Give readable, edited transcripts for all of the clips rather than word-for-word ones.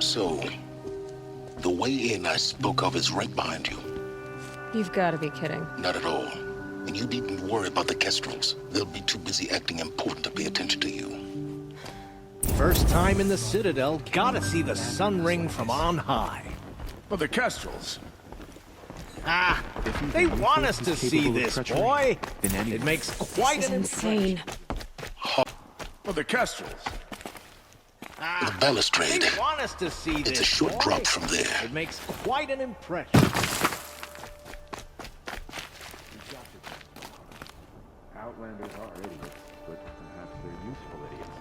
So, the way in I spoke of is right behind you. You've got to be kidding. Not at all. And you needn't worry about the Kestrels. They'll be too busy acting important to pay attention to you. First time in the Citadel, gotta see the sun ring from on high. But the Kestrels. Ah, they want us to see this, boy. It makes quite This is an insane. But the Kestrels. The balustrade. They want us to see this, It's a short boy. drop from there. It makes quite an impression. Outlanders are idiots, but perhaps they're useful idiots.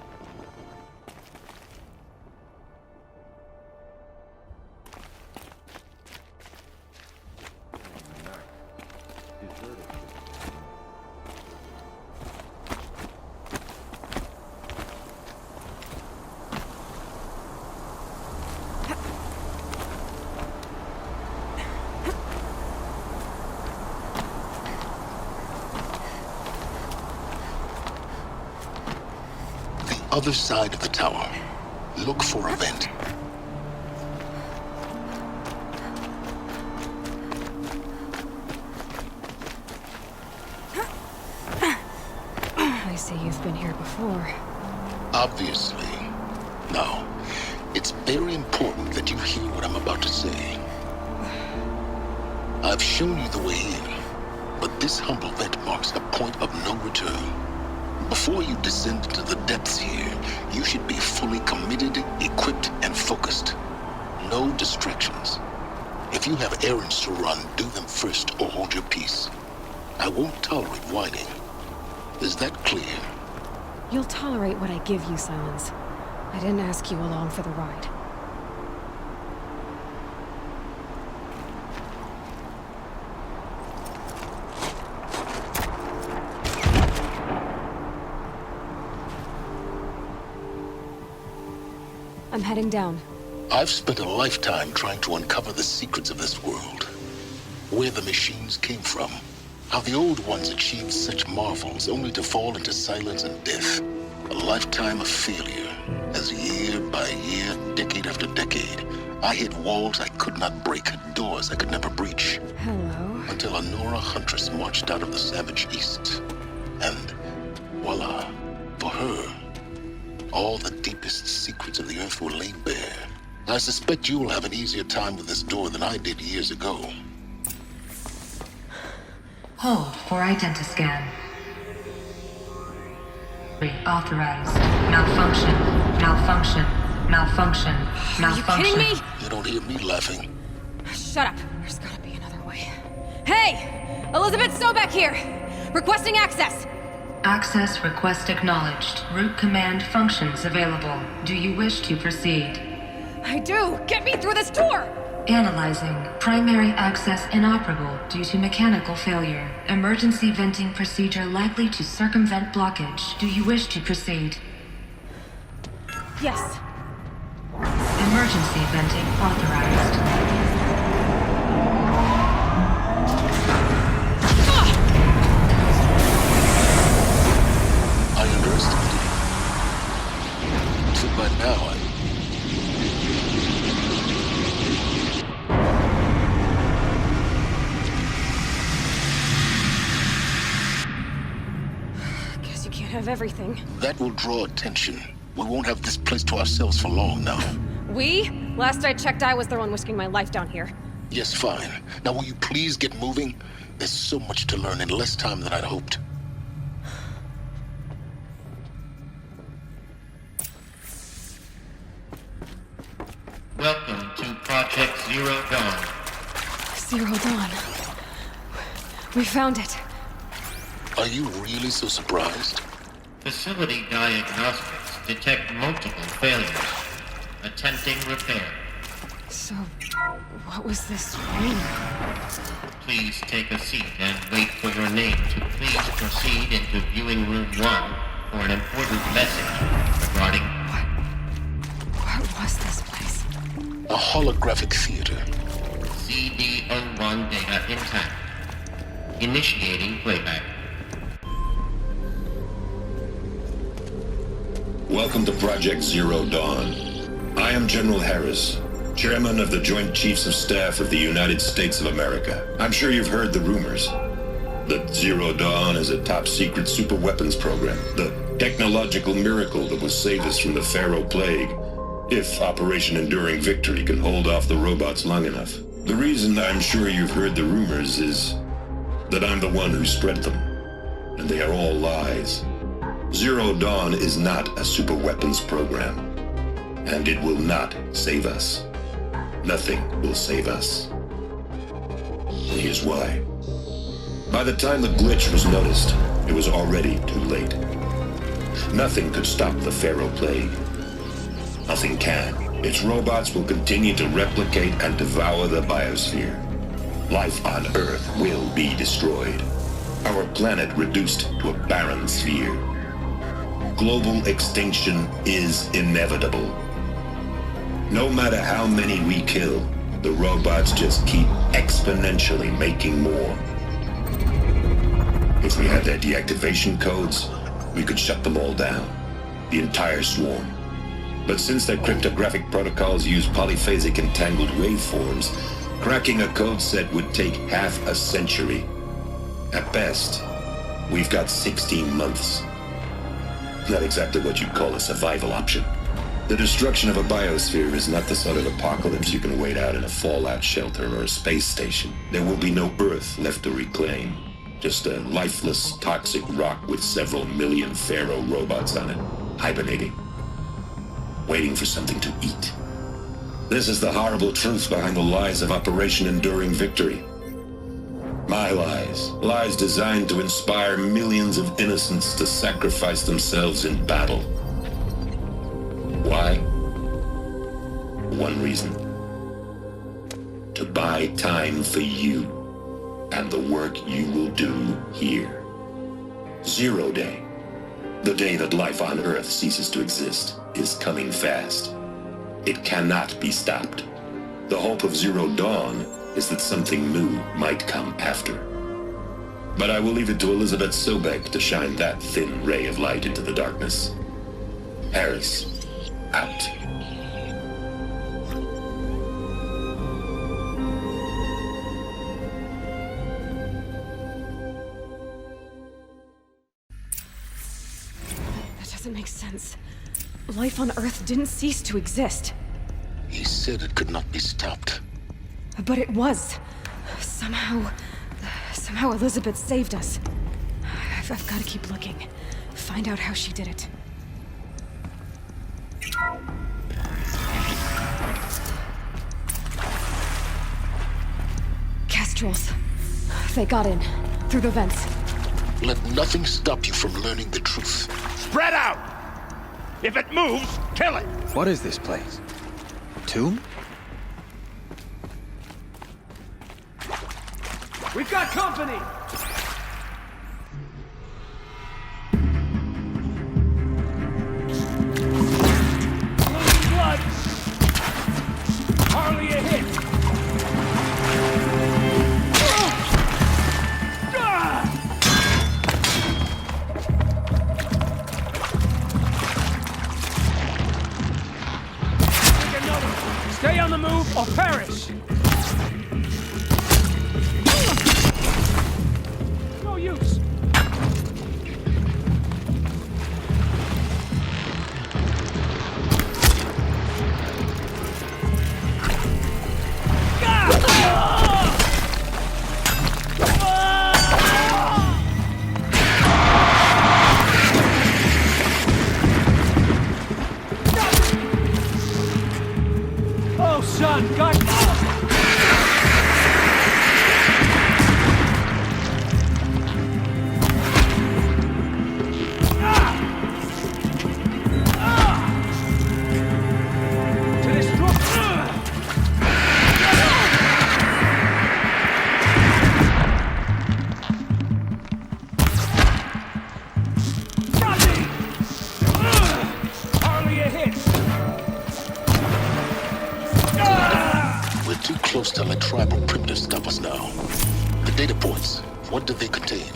Other side of the tower. Look for a vent. I see you've been here before. Obviously. Now, it's very important that you hear what I'm about to say. I've shown you the way in, but this humble vent marks a point of no return. Before you descend into the depths here, you should be fully committed, equipped, and focused. No distractions. If you have errands to run, do them first or hold your peace. I won't tolerate whining. Is that clear? You'll tolerate what I give you, Silence. I didn't ask you along for the ride. I'm heading down. I've spent a lifetime trying to uncover the secrets of this world. Where the machines came from. How the old ones achieved such marvels only to fall into silence and death. A lifetime of failure. As year by year, decade after decade, I hit walls I could not break, doors I could never breach. Hello. Until a Nora huntress marched out of the savage east. And voila, for her, all the deepest secrets of the Earth were laid bare. I suspect you will have an easier time with this door than I did years ago. Hold for identiscan. Authorized. Malfunction. Malfunction. Malfunction. Malfunction. Are you kidding me? You don't hear me laughing. Shut up. There's gotta be another way. Hey! Elizabeth Sobeck here! Requesting access! Access request acknowledged. Root command functions available. Do you wish to proceed? I do! Get me through this door! Analyzing. Primary access inoperable due to mechanical failure. Emergency venting procedure likely to circumvent blockage. Do you wish to proceed? Yes. Emergency venting authorized. I underestimated you. So by now, Guess you can't have everything. that will draw attention. We won't have this place to ourselves for long now. We? Last I checked, I was the one risking my life down here. Yes, fine. Now will you please get moving? There's so much to learn in less time than I'd hoped. Welcome to Project Zero Dawn. Zero Dawn. We found it. Are you really so surprised? Facility diagnostics detect multiple failures. Attempting repair. So, what was this ring? Please take a seat and wait for your name to please proceed into viewing room 1 for an important message regarding... What was this place? A holographic theater. CD01 data intact. Initiating playback. Welcome to Project Zero Dawn. I I am General Harris, Chairman of the Joint Chiefs of Staff of the United States of America. I'm sure you've heard the rumors that Zero Dawn is a top-secret super-weapons program, the technological miracle that will save us from the Pharaoh Plague, if Operation Enduring Victory can hold off the robots long enough. The reason I'm sure you've heard the rumors is that I'm the one who spread them, and they are all lies. Zero Dawn is not a super-weapons program, and it will not save us. Nothing will save us. And here's why. By the time the glitch was noticed, it was already too late. Nothing could stop the Pharaoh Plague. Nothing can. Its robots will continue to replicate and devour the biosphere. Life on Earth will be destroyed. Our planet reduced to a barren sphere. Global extinction is inevitable. No matter how many we kill, the robots just keep exponentially making more. If we had their deactivation codes, we could shut them all down, the entire swarm. But since their cryptographic protocols use polyphasic entangled waveforms, cracking a code set would take half a century. At best, we've got 16 months. Not exactly what you'd call a survival option. The destruction of a biosphere is not the sort of apocalypse you can wait out in a fallout shelter or a space station. There will be no Earth left to reclaim. Just a lifeless, toxic rock with several million Pharaoh robots on it, hibernating, waiting for something to eat. This is the horrible truth behind the lies of Operation Enduring Victory. My lies. Lies designed to inspire millions of innocents to sacrifice themselves in battle. Why? One reason. To buy time for you and the work you will do here. Zero Day, the day that life on Earth ceases to exist, is coming fast. It cannot be stopped. The hope of Zero Dawn is that something new might come after. But I will leave it to Elizabeth Sobek to shine that thin ray of light into the darkness. Harris, out. Doesn't make sense. Life on Earth didn't cease to exist. He said it could not be stopped. But it was. Somehow Elizabeth saved us. I've got to keep looking. Find out how she did it. Kestrels. They got in. Through the vents. Let nothing stop you from learning the truth. Spread out! If it moves, kill it! What is this place? A tomb? We've got company! Losing blood! Hardly a hit! Stay on the move or perish! No use! Oh, son, God! Close to let tribal primitives stop us now. The data points, what do they contain?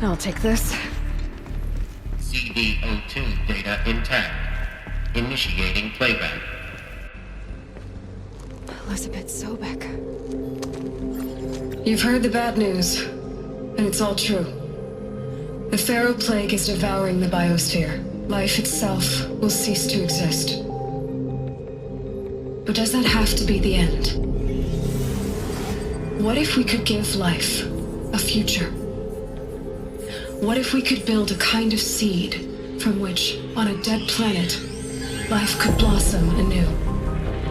I'll take this. CD02 data intact. Initiating playback. Elizabeth Sobek. You've heard the bad news, and it's all true. The Pharaoh Plague is devouring the biosphere. Life itself will cease to exist. But does that have to be the end? What if we could give life a future? What if we could build a kind of seed from which, on a dead planet, life could blossom anew?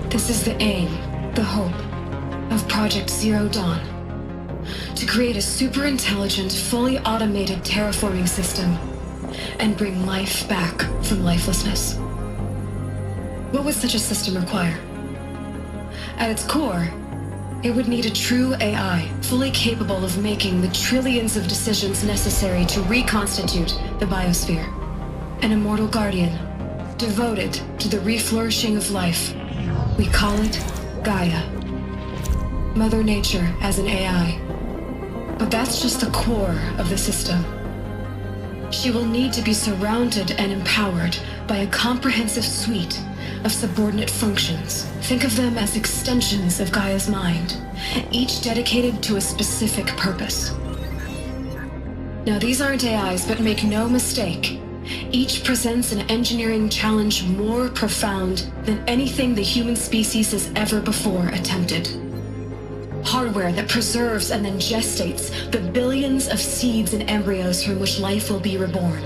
This is the aim, the hope, of Project Zero Dawn. To create a super-intelligent, fully automated terraforming system and bring life back from lifelessness. What would such a system require? At its core, it would need a true AI, fully capable of making the trillions of decisions necessary to reconstitute the biosphere. An immortal guardian, devoted to the reflourishing of life. We call it Gaia. Mother Nature as an AI. But that's just the core of the system. She will need to be surrounded and empowered by a comprehensive suite of subordinate functions. Think of them as extensions of Gaia's mind, each dedicated to a specific purpose. Now, these aren't AIs, but make no mistake, each presents an engineering challenge more profound than anything the human species has ever before attempted. Hardware that preserves and then gestates the billions of seeds and embryos from which life will be reborn.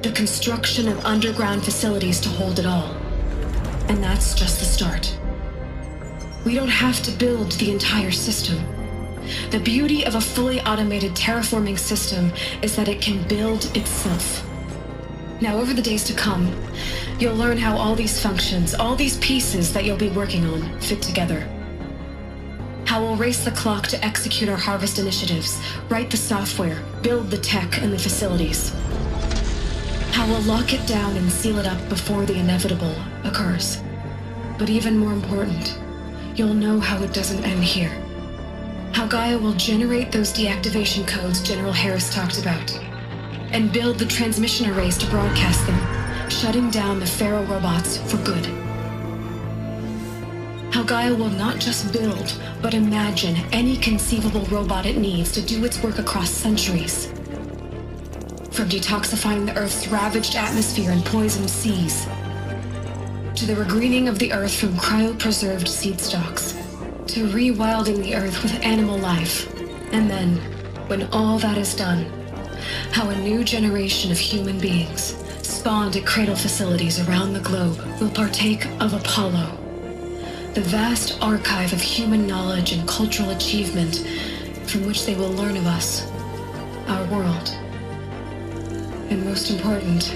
The construction of underground facilities to hold it all. And that's just the start. We don't have to build the entire system. The beauty of a fully automated terraforming system is that it can build itself. Now, over the days to come, you'll learn how all these functions, all these pieces that you'll be working on, fit together. How we'll race the clock to execute our harvest initiatives, write the software, build the tech and the facilities. How we'll lock it down and seal it up before the inevitable occurs. But even more important, you'll know how it doesn't end here. How Gaia will generate those deactivation codes General Harris talked about, and build the transmission arrays to broadcast them, shutting down the Pharaoh robots for good. How Gaia will not just build, but imagine any conceivable robot it needs to do its work across centuries. From detoxifying the Earth's ravaged atmosphere and poisoned seas, to the regreening of the Earth from cryopreserved seed stalks, to rewilding the Earth with animal life. And then, when all that is done, how a new generation of human beings, spawned at cradle facilities around the globe, will partake of Apollo, the vast archive of human knowledge and cultural achievement from which they will learn of us, our world. And most important,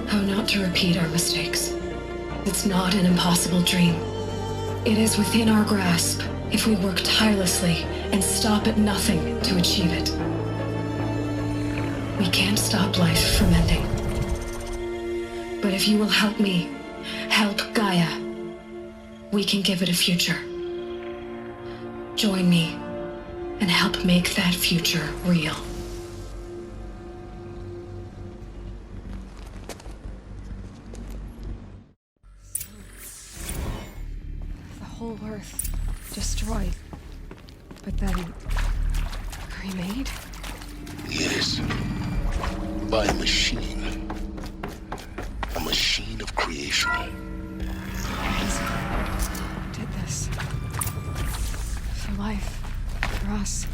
how not to repeat our mistakes. It's not an impossible dream. It is within our grasp if we work tirelessly and stop at nothing to achieve it. We can't stop life from ending. But if you will help me, help Gaia, we can give it a future. Join me and help make that future real. The whole Earth destroyed, but then remade? Yes. By a machine. A machine of creation. Did this. For life. For us.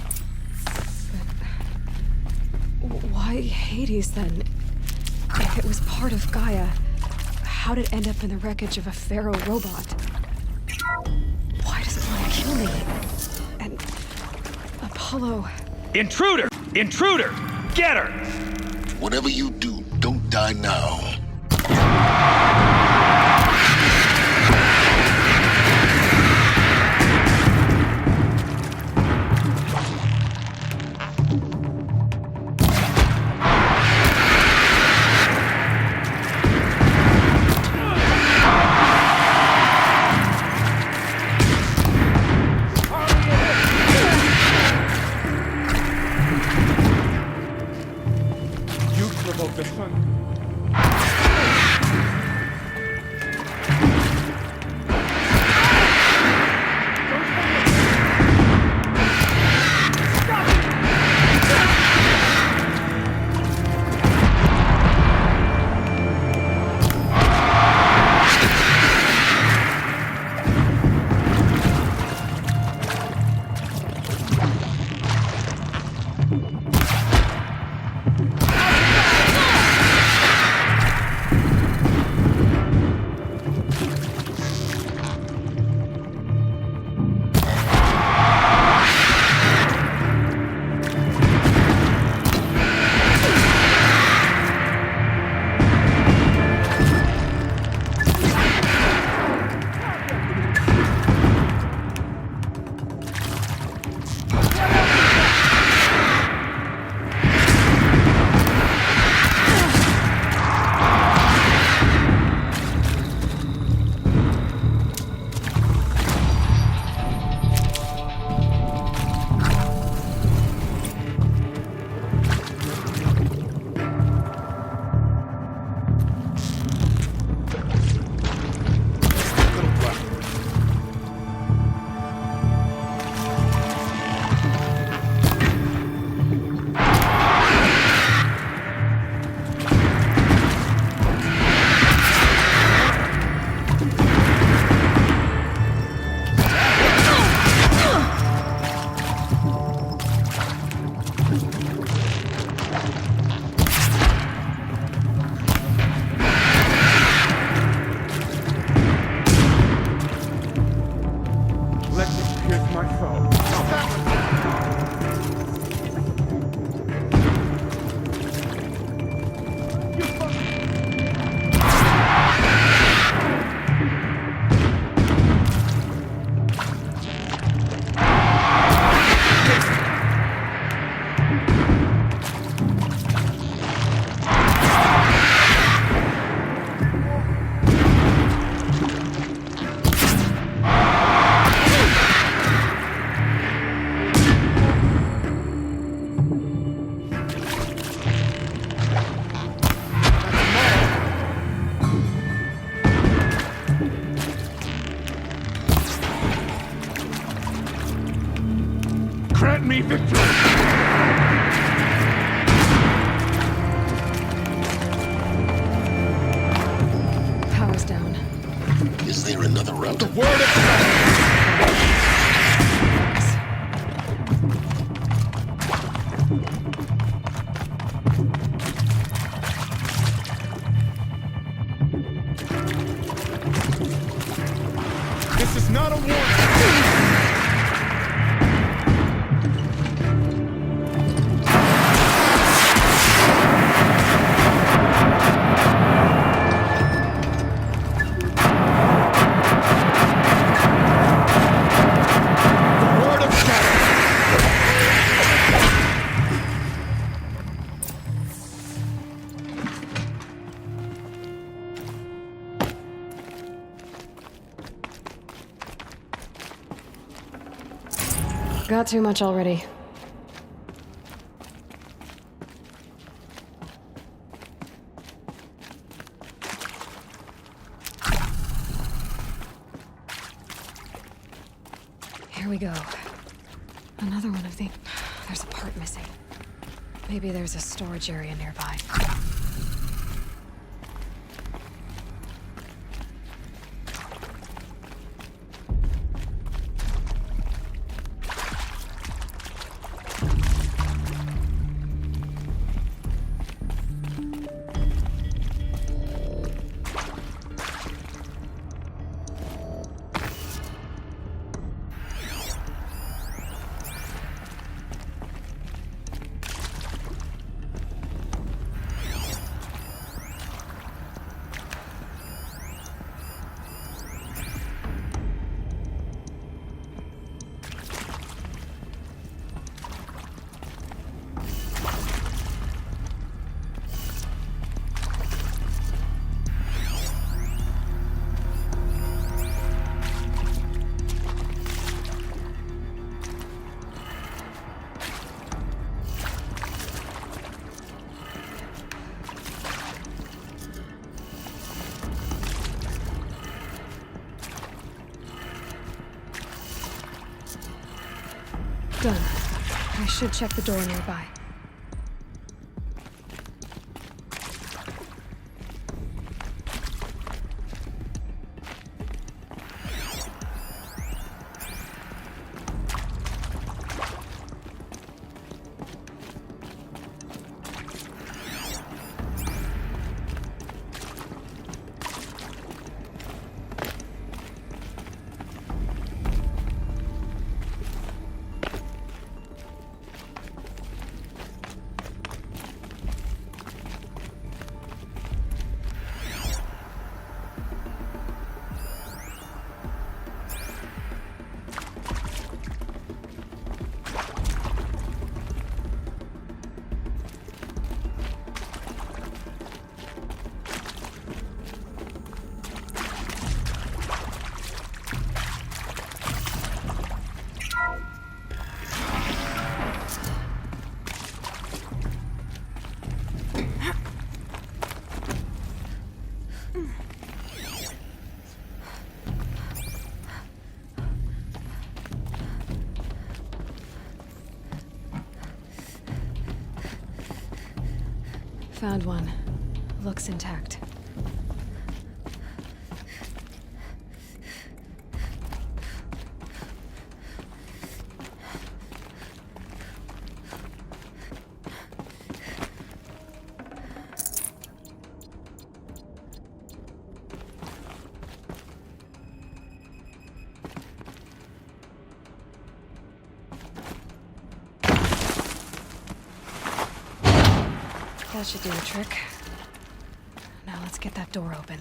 But why Hades then? If it was part of Gaia, how did it end up in the wreckage of a Pharaoh robot? Why does it want to kill me? And Apollo... Intruder! Intruder! Get her! Whatever you do, don't die now. me victory! Power's down. Is there another route? The word of This is not a warning! Got too much already. Here we go. Another one of the... There's a part missing. Maybe there's a storage area nearby. Done. I should check the door nearby. Found one. Looks intact. That should do the trick. Now let's get that door open.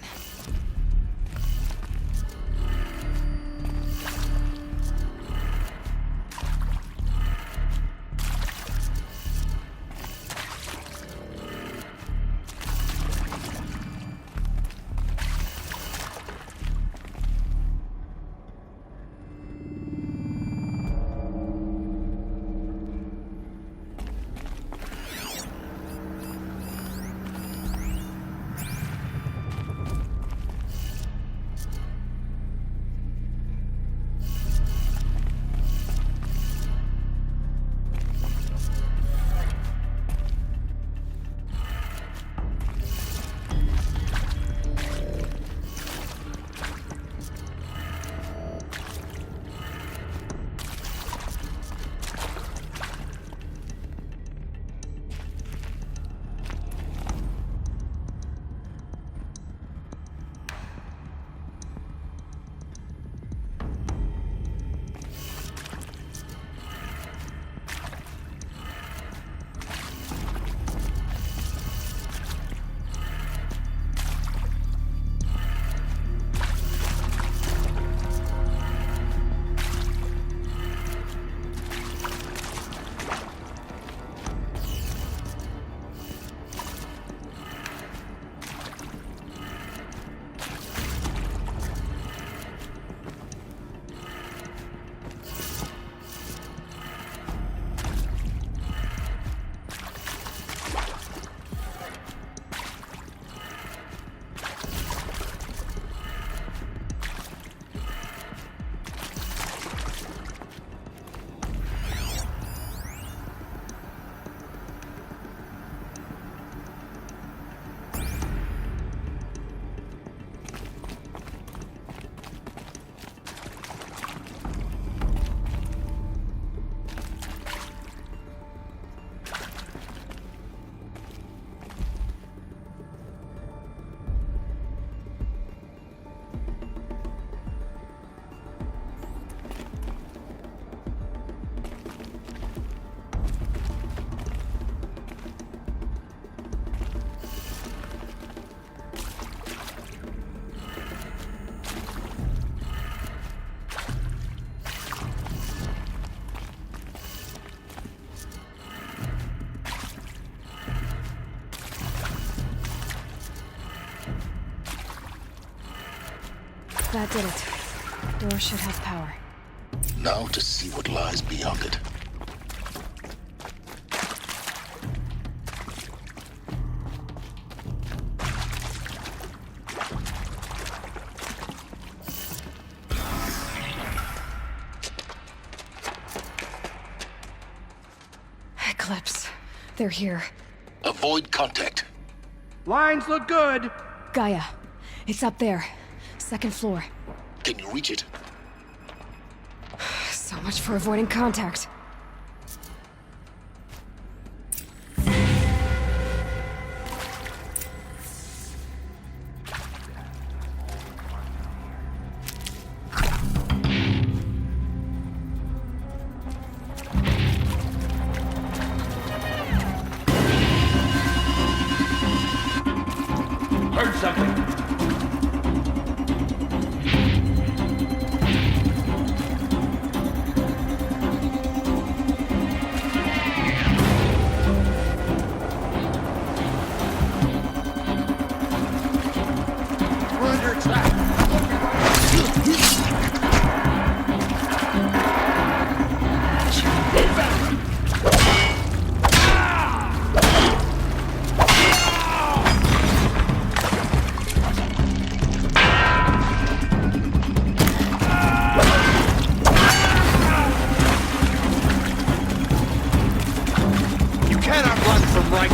That did it. Door should have power. Now to see what lies beyond it. Eclipse. They're here. Avoid contact. Lines look good. Gaia. It's up there. Second floor. Can you reach it? So much for avoiding contact. Heard something. We're under attack. You cannot run from right.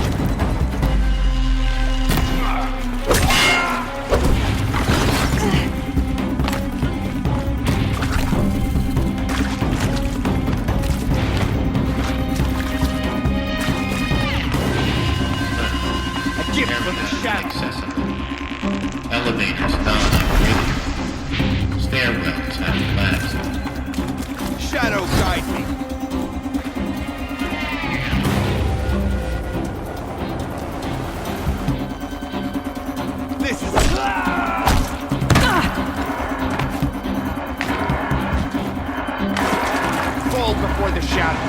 A gift from the shadow. Accessible. Elevators non-operating. Stairwells have collapsed. Shadow guide me. This is... Fall before the shadow.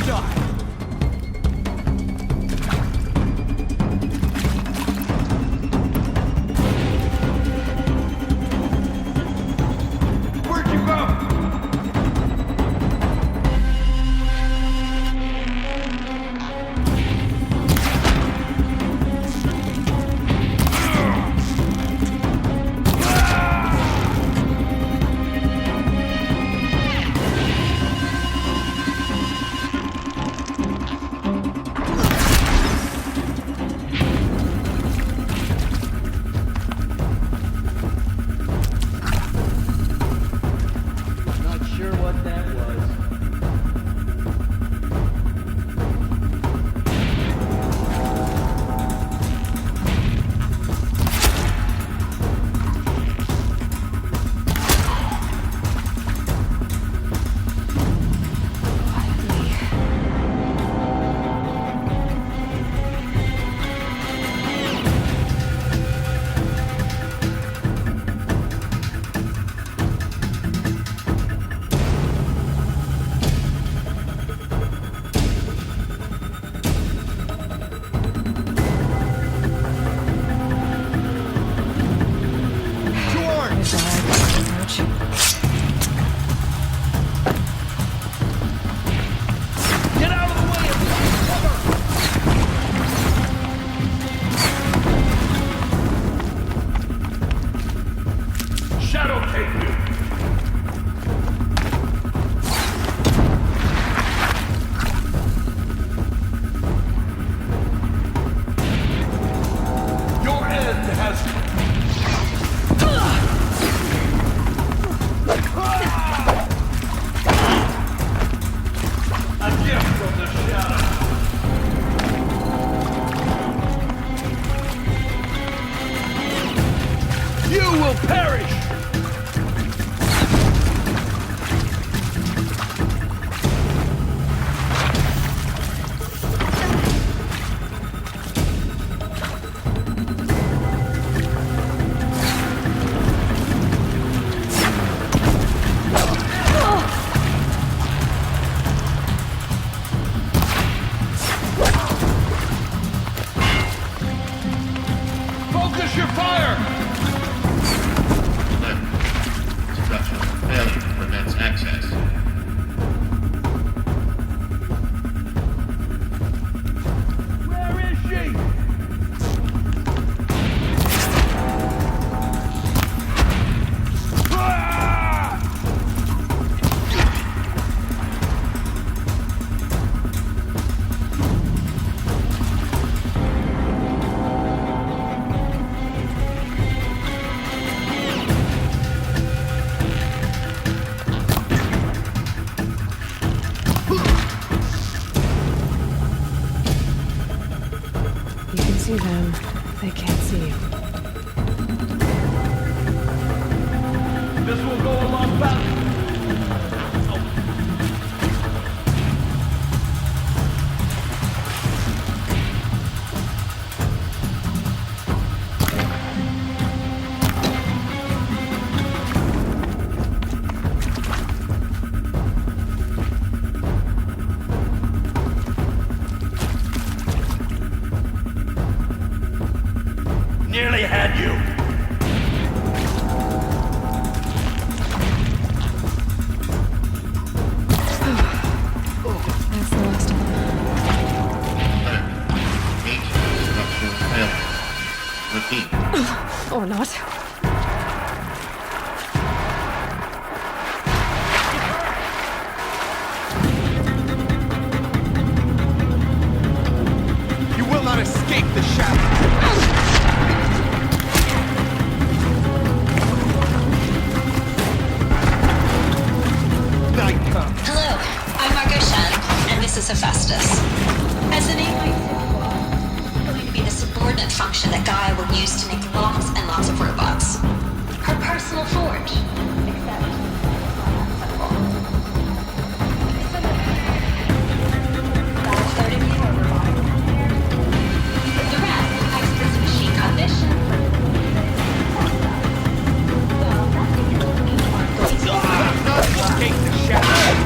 Die. Where'd you go? Not sure what that was. Get out of the way of cover! Shadow take you! Your end has... A gift from the shadow. You will perish! Under fire! Structural failure prevents access. Where is she? Ah! You can see them. They can't see you. This will go a lot faster. Nearly had you. That's the last of them. Structural failure. Repeat. Or not. You will not escape the shadow. Hello, I'm Margot Shen, and this is Hephaestus. As the name might imply, it's going to be the subordinate function that Gaia will use to make lots and lots of robots. Her personal forge. Except, about a third of you are robotic engineers. The rest, experts in machine cognition. Well, that's because we aren't going to Escape the shadow.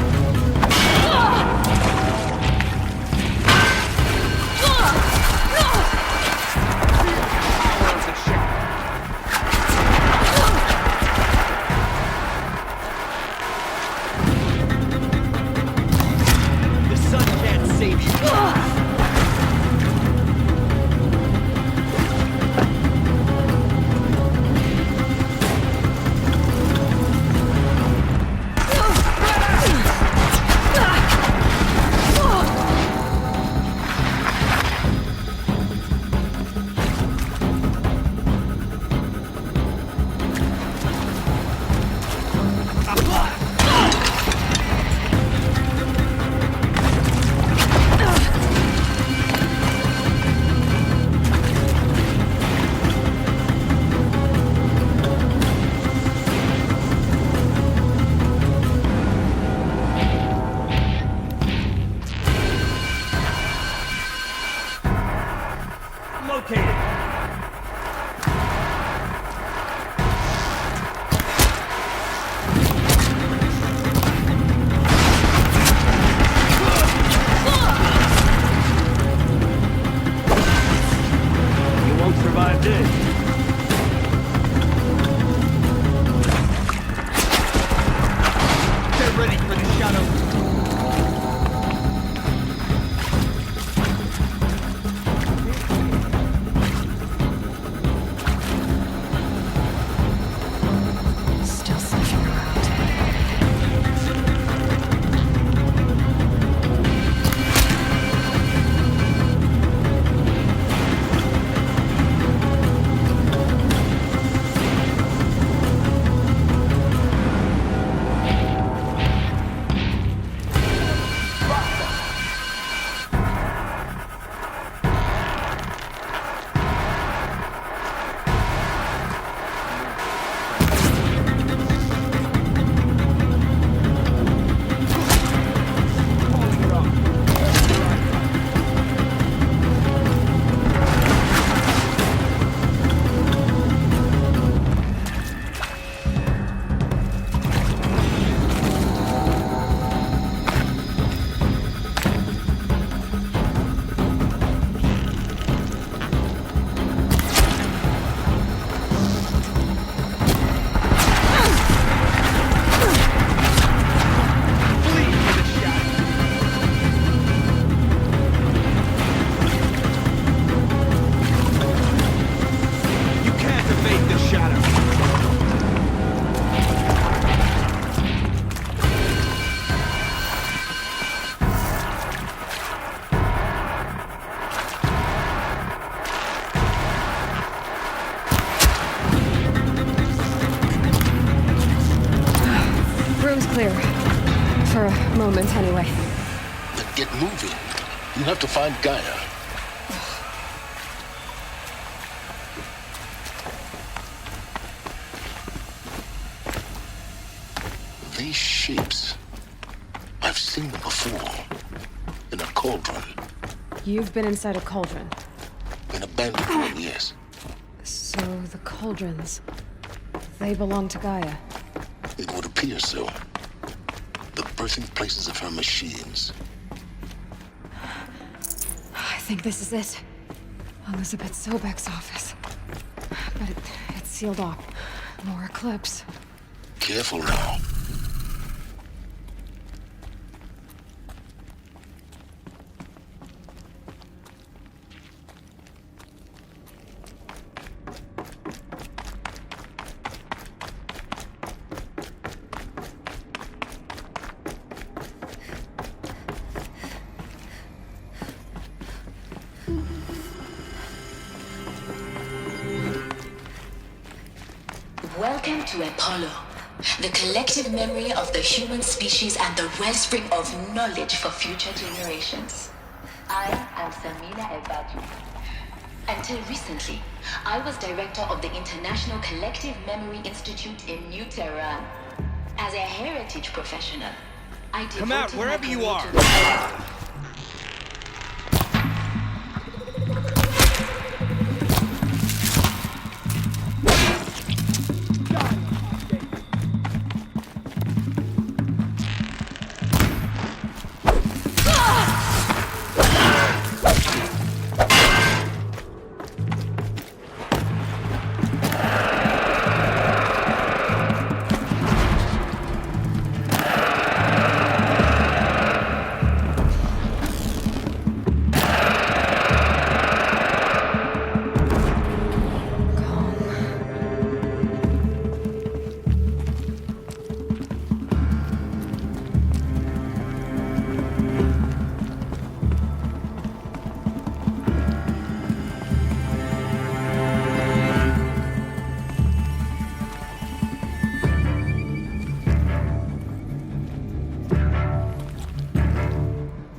clear. For a moment, anyway. Then get moving. You have to find Gaia. These shapes, I've seen them before. In a cauldron. You've been inside a cauldron. An abandoned one, yes. So the cauldrons, they belong to Gaia. It would appear so. The birthing places of her machines. I think this is it. Elizabeth Sobek's office. But it's sealed off. More eclipse. Careful now. Welcome to Apollo, the collective memory of the human species and the wellspring of knowledge for future generations. I am Samina Ebadu. Until recently, I was director of the International Collective Memory Institute in New Tehran. As a heritage professional, I devoted Come out, wherever my you career are. to the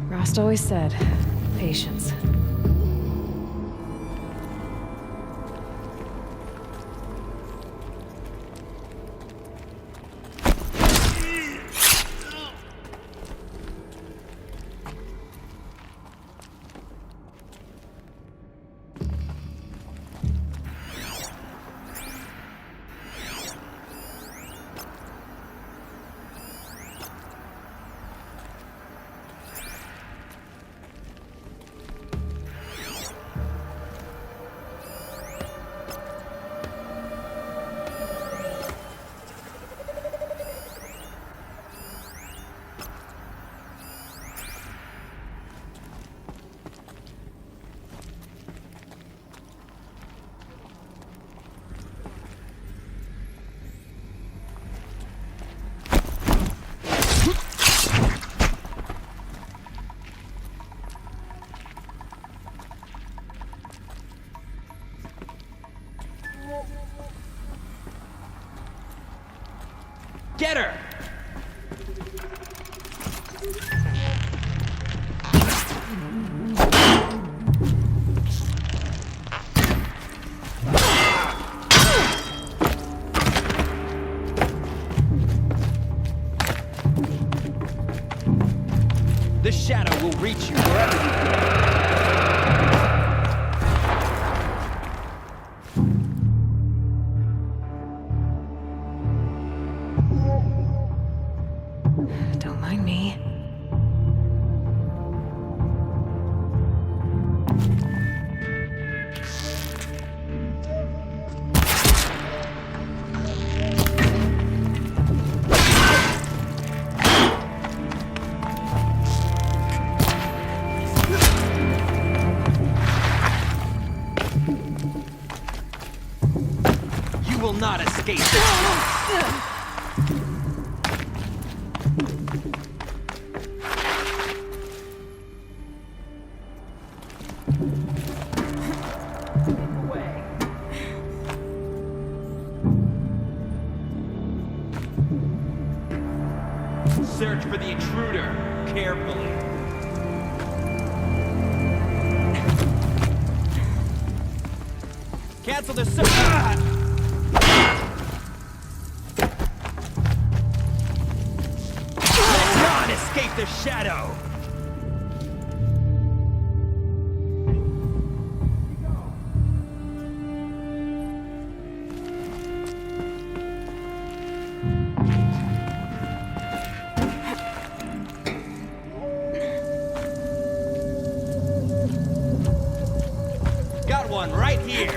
Rost always said, patience. Get her! The shadow will reach you wherever you go. Don't mind me. You will not escape this. search for the intruder carefully. Cancel the search. Let God escape the shadow. Got one right here.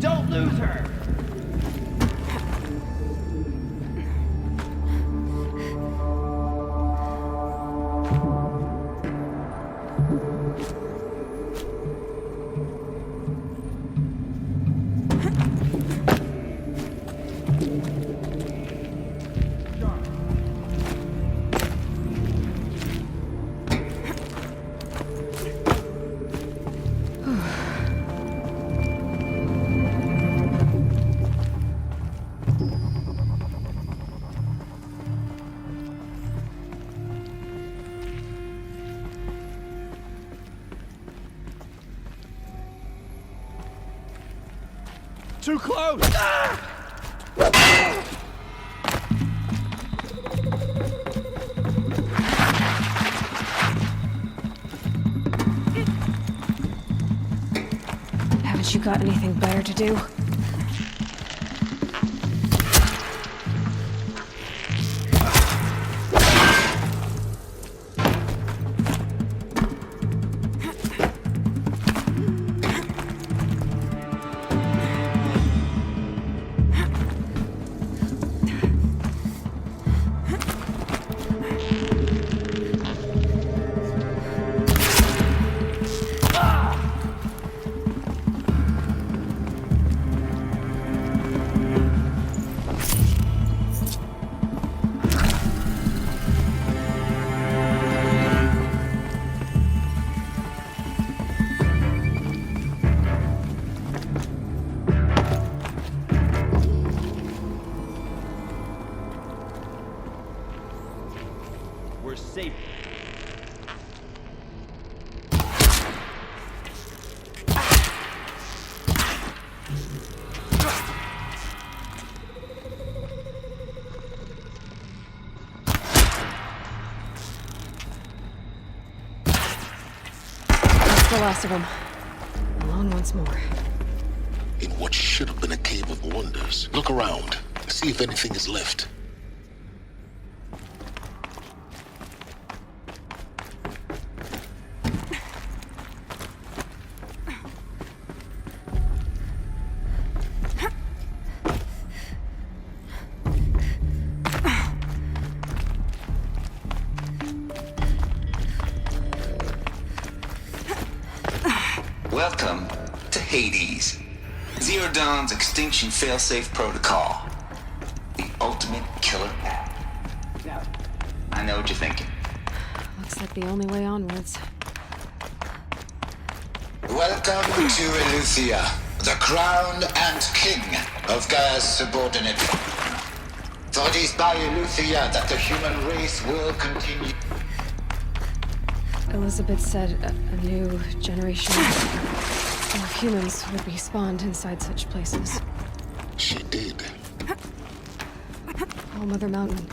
Don't lose her. Too close! Haven't you got anything better to do? We're safe. That's the last of them. Alone once more. In what should have been a cave of wonders. Look around. See if anything is left. Welcome to Hades. Zero Dawn's extinction failsafe protocol. The ultimate killer app. I know what you're thinking. Looks like the only way onwards. Welcome to Eleuthia, the crown and king of Gaia's subordinate. For it is by Eleuthia that the human race will continue. Elizabeth said a new generation of humans would be spawned inside such places. She did. Oh, Mother Mountain.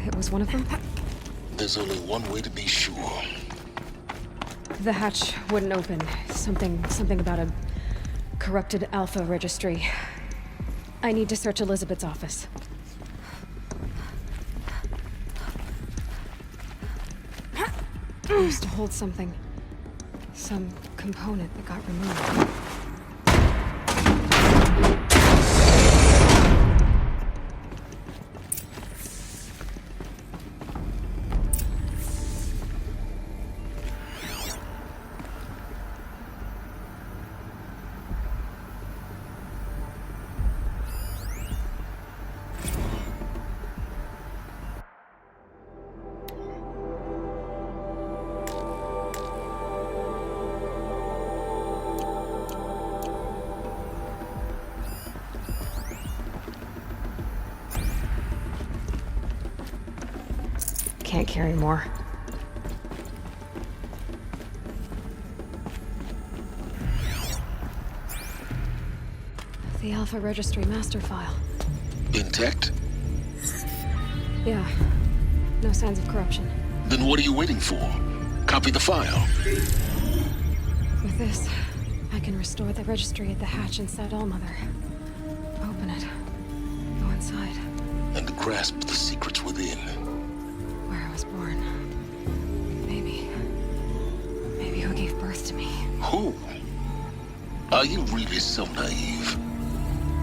It was one of them? There's only one way to be sure. The hatch wouldn't open. Something about a corrupted alpha registry. I need to search Elizabeth's office. It used to hold something. Some component that got removed. can't carry more. The Alpha Registry master file. Intact? Yeah. No signs of corruption. Then what are you waiting for? Copy the file. With this, I can restore the registry at the hatch inside Allmother. Open it. Go inside. And grasp the secrets within. Where I was born. Maybe who gave birth to me. Who? Are you really so naive?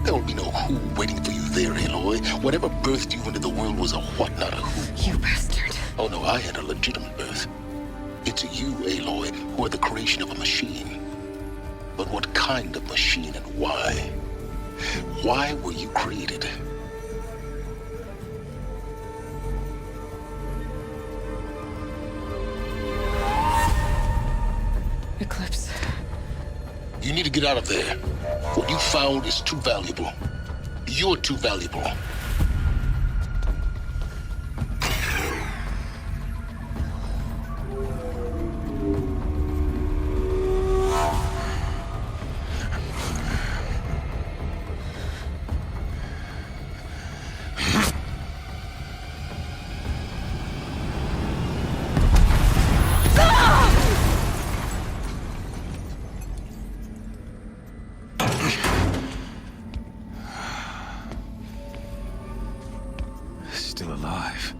There will be no who waiting for you there, Aloy. Whatever birthed you into the world was a what, not a who. You bastard. Oh no, I had a legitimate birth. It's you, Aloy, who are the creation of a machine. But what kind of machine and why? Why were you created? Eclipse. You need to get out of there. What you found is too valuable. You're too valuable. Still alive.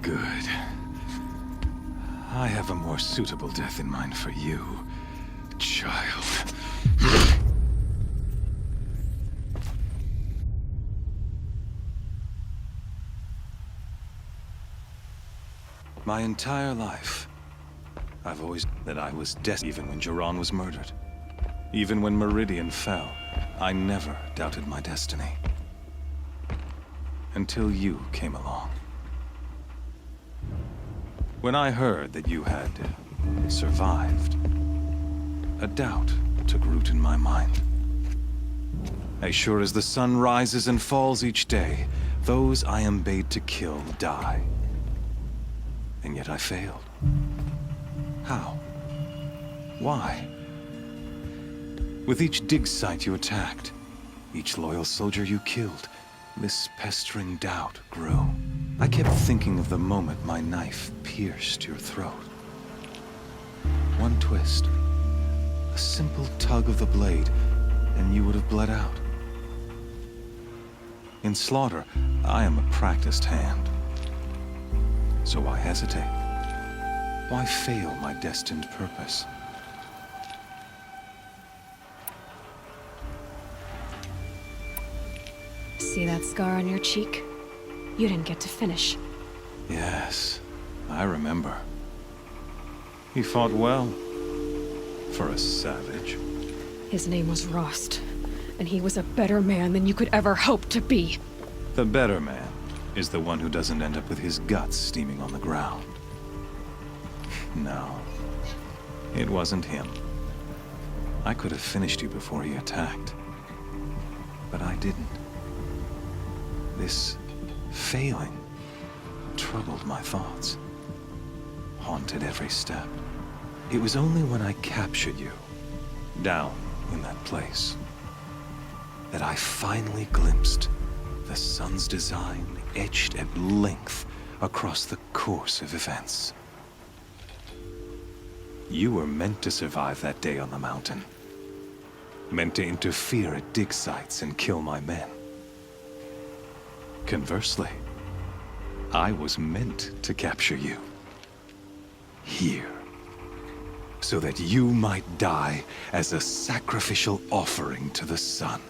Good. I have a more suitable death in mind for you, child. My entire life, I've always that I was destined. Even when Jiran was murdered, even when Meridian fell, I never doubted my destiny. Until you came along. When I heard that you had survived, a doubt took root in my mind. As sure as the sun rises and falls each day, those I am bade to kill die. And yet I failed. How? Why? With each dig site you attacked, each loyal soldier you killed, this pestering doubt grew. I kept thinking of the moment my knife pierced your throat. One twist, a simple tug of the blade, and you would have bled out. In slaughter, I am a practiced hand. So why hesitate? Why fail my destined purpose? See that scar on your cheek? You didn't get to finish. Yes, I remember. He fought well. For a savage. His name was Rost, and he was a better man than you could ever hope to be. The better man is the one who doesn't end up with his guts steaming on the ground. No, it wasn't him. I could have finished you before he attacked. But I didn't. This failing troubled my thoughts, haunted every step. It was only when I captured you, down in that place, that I finally glimpsed the sun's design etched at length across the course of events. You were meant to survive that day on the mountain, meant to interfere at dig sites and kill my men. Conversely, I was meant to capture you. Here. So that you might die as a sacrificial offering to the sun.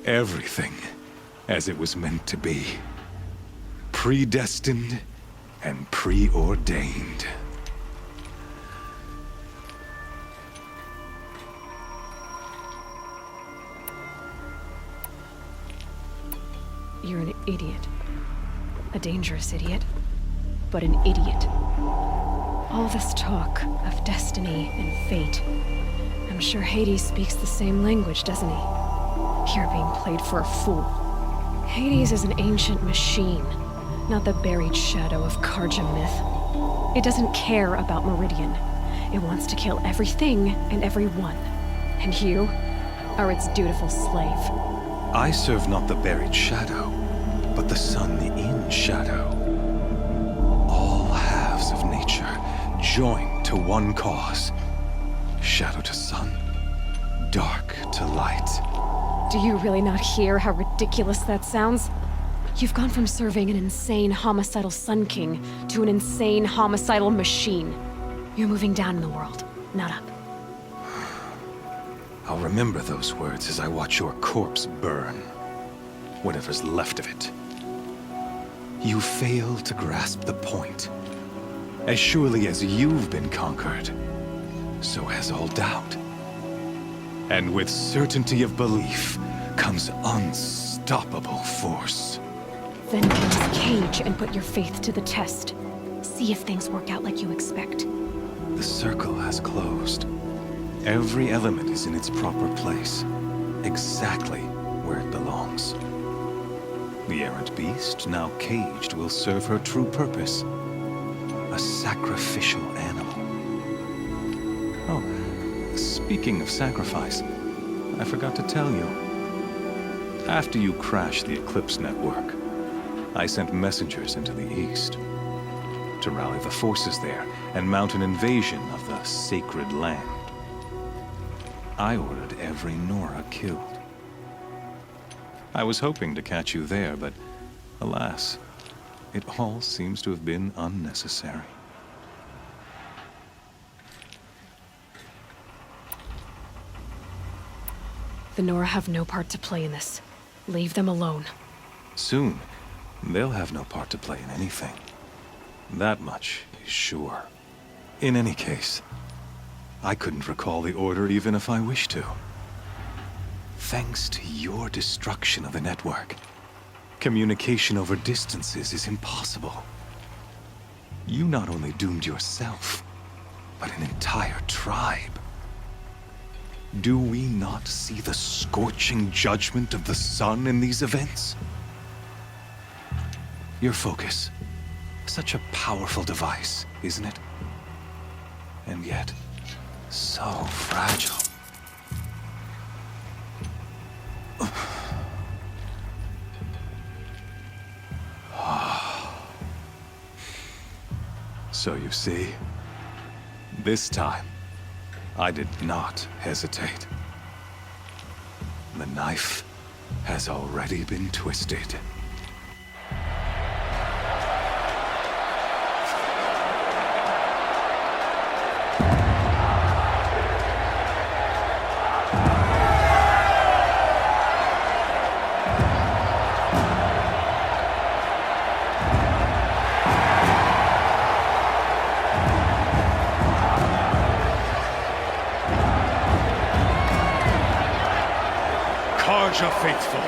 Everything as it was meant to be. Predestined and preordained. You're an idiot. A dangerous idiot, but an idiot. All this talk of destiny and fate. I'm sure Hades speaks the same language, doesn't he? You're being played for a fool. Hades is an ancient machine. not the buried shadow of Karja myth. It doesn't care about Meridian. It wants to kill everything and everyone. And you are its dutiful slave. I serve not the buried shadow, but the sun in shadow. All halves of nature joined to one cause. Shadow to sun, dark to light. Do you really not hear how ridiculous that sounds? You've gone from serving an insane homicidal Sun King to an insane homicidal machine. You're moving down in the world, not up. I'll remember those words as I watch your corpse burn. Whatever's left of it. You fail to grasp the point. As surely as you've been conquered, so has all doubt. And with certainty of belief comes unstoppable force. Then close the cage and put your faith to the test. See if things work out like you expect. The circle has closed. Every element is in its proper place, exactly where it belongs. The errant beast, now caged, will serve her true purpose. A sacrificial animal. Oh, speaking of sacrifice, I forgot to tell you. After you crashed the Eclipse network, I sent messengers into the east to rally the forces there and mount an invasion of the sacred land. I ordered every Nora killed. I was hoping to catch you there, but alas, it all seems to have been unnecessary. The Nora have no part to play in this. Leave them alone. Soon, they'll have no part to play in anything. That much is sure. In any case, I couldn't recall the order even if I wished to. Thanks to your destruction of the network, communication over distances is impossible. You not only doomed yourself, but an entire tribe. Do we not see the scorching judgment of the sun in these events? Your focus. Such a powerful device, isn't it? And yet, so fragile. So you see, this time, I did not hesitate. The knife has already been twisted. Faithful,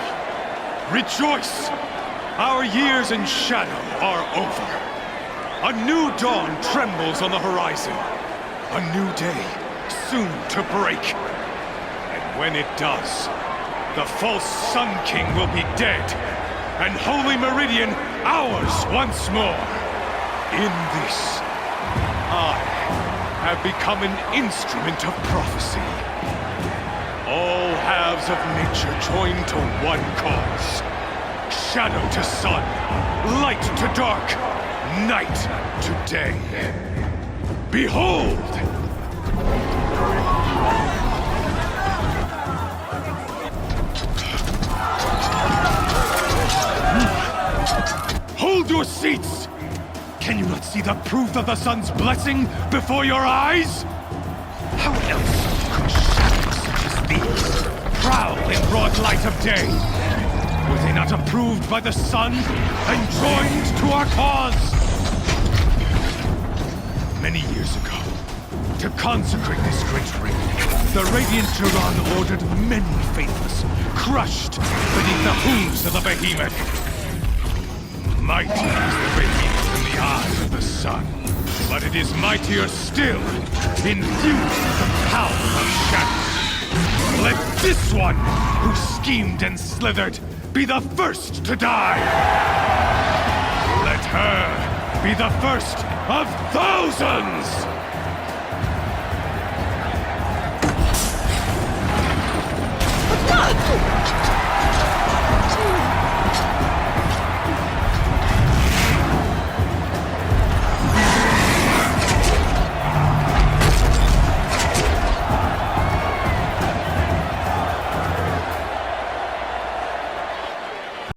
rejoice! Our years in shadow are over. A new dawn trembles on the horizon. A new day soon to break. And when it does, the false Sun King will be dead, and Holy Meridian ours once more. In this, I have become an instrument of prophecy. All halves of nature joined to one cause. Shadow to sun, light to dark, night to day. Behold! Hold your seats! Can you not see the proof of the sun's blessing before your eyes? How else could shadows such as these prowl in broad light of day? Were they not approved by the sun and joined to our cause? Many years ago, to consecrate this great ring, the Radiant Turan ordered many faithless, crushed beneath the hooves of the behemoth. Mighty is the radiance in the eyes of the sun, but it is mightier still, infused with the power of shadow. Let this one, who schemed and slithered, be the first to die! Let her be the first of thousands!